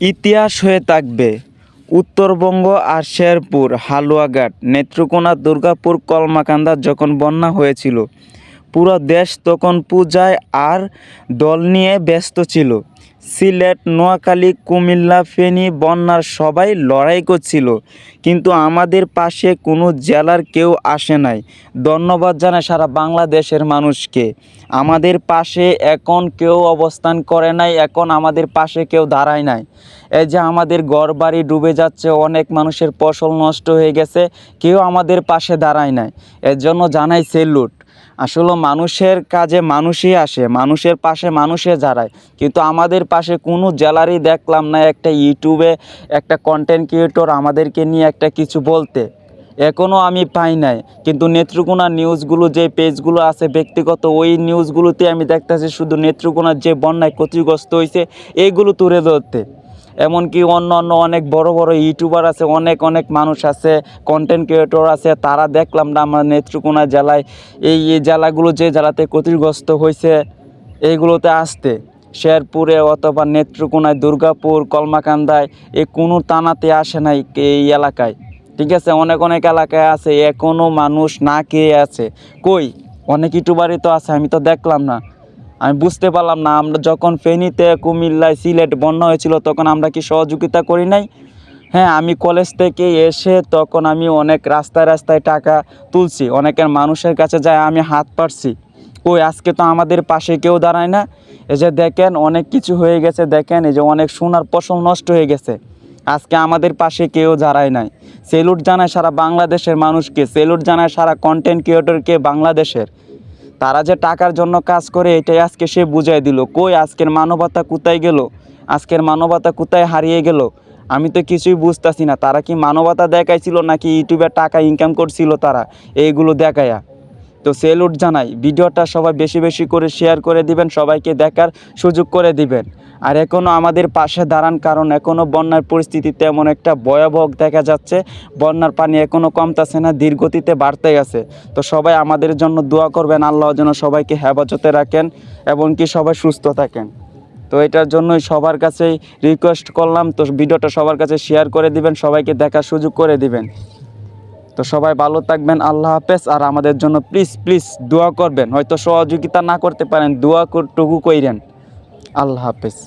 ইতিহাস হয়ে থাকবে। উত্তরবঙ্গ আর শেরপুর, হালুয়াঘাট, নেত্রকোনা, দুর্গাপুর, কলমাকান্দা যখন বন্যা হয়েছিল, পুরো দেশ তখন পূজায় আর দল নিয়ে ব্যস্ত ছিল। সিলেট, নোয়াখালী, কুমিল্লা, ফেনী বন্যার সবাই লড়াই করছিল, কিন্তু আমাদের পাশে কোনো জেলার কেউ আসে নাই। ধন্যবাদ জানাই সারা বাংলাদেশের মানুষকে। আমাদের পাশে এখন কেউ অবস্থান করে নাই, এখন আমাদের পাশে কেউ দাঁড়ায় নাই। এই যে আমাদের ঘরবাড়ি ডুবে যাচ্ছে, অনেক মানুষের ফসল নষ্ট হয়ে গেছে, কেউ আমাদের পাশে দাঁড়ায় নাই। এর জন্য জানাই সেলুট। আসলে মানুষের কাজে মানুষই আসে, মানুষের পাশে মানুষে দাঁড়ায়, কিন্তু আমাদের পাশে কোনো জেলারই দেখলাম না একটা ইউটিউবে একটা কন্টেন্ট ক্রিয়েটর আমাদেরকে নিয়ে একটা কিছু বলতে। এখনও আমি পাই নাই। কিন্তু নেত্রকোনার নিউজগুলো যে পেজগুলো আছে ব্যক্তিগত, ওই নিউজগুলোতে আমি দেখতেছি শুধু নেত্রকোনার যে বন্যায় ক্ষতিগ্রস্ত হয়েছে এইগুলো তুলে ধরতে। এমনকি অন্য অন্য অনেক বড় বড় ইউটিউবার আছে, অনেক অনেক মানুষ আছে, কন্টেন্ট ক্রিয়েটর আছে, তারা দেখলাম না আমার নেত্রকোনা জেলায় এই জেলাগুলো যে জেলাতে ক্ষতিগ্রস্ত হয়েছে এইগুলোতে আসতে। শেরপুরে অথবা নেত্রকোনায়, দুর্গাপুর, কলমাকান্দায় এই কোনো টানাতে আসে নাই এই এলাকায়। ঠিক আছে, অনেক অনেক এলাকায় আছে এখনও মানুষ না খেয়ে আছে। কই? অনেক ইউটিউবারই তো আছে, আমি তো দেখলাম না। আমি বুঝতে পারলাম না, আমরা যখন ফেনীতে, কুমিল্লায়, সিলেট বন্যা হয়েছিল তখন আমরা কি সহযোগিতা করি নাই? হ্যাঁ, আমি কলেজ থেকে এসে তখন আমি অনেক রাস্তায় রাস্তায় টাকা তুলছি, অনেকের মানুষের কাছে যায় আমি হাত পারছি। কই? আজকে তো আমাদের পাশে কেউ দাঁড়ায় না। এই যে দেখেন অনেক কিছু হয়ে গেছে, দেখেন এই যে অনেক সোনার ফসল নষ্ট হয়ে গেছে, আজকে আমাদের পাশে কেউ দাঁড়ায় নাই। সেলুট জানায় সারা বাংলাদেশের মানুষকে, সেলুট জানায় সারা কন্টেন্ট ক্রিয়েটরকে বাংলাদেশের। তারা যে টাকার জন্য কাজ করে এটাই আজকে সে বুঝাই দিল। কই আজকের মানবতা কোথায় গেল? আজকের মানবতা কোথায় হারিয়ে গেল? আমি তো কিছুই বুঝতাছি না। তারা কি মানবতা দেখাইছিল নাকি ইউটিউবে টাকা ইনকাম করছিল তারা এইগুলো দেখায়া? তো সেলুট জানাই। ভিডিওটা সবাই বেশি বেশি করে শেয়ার করে দিবেন, সবাইকে দেখার সুযোগ করে দিবেন। আর এখনও আমাদের পাশে দাঁড়ান, কারণ এখনও বন্যার পরিস্থিতি তেমন একটা ভয়াবহ দেখা যাচ্ছে। বন্যার পানি এখনও কমতেছে না, ধীরগতিতে বাড়তে গেছে। তো সবাই আমাদের জন্য দোয়া করবেন, আল্লাহ যেন সবাইকে হেফাজতে রাখেন এবং কি সবাই সুস্থ থাকেন। তো এটার জন্যই সবার কাছেই রিকোয়েস্ট করলাম। তো ভিডিওটা সবার কাছে শেয়ার করে দিবেন, সবাইকে দেখার সুযোগ করে দিবেন। তো সবাই ভালো থাকবেন, আল্লাহ হাফেজ। আর আমাদের জন্য প্লিজ প্লিজ দোয়া করবেন। হয়তো সহযোগিতা না করতে পারেন, দোয়া টুকু কইরেন। আল্লাহ হাফেজ।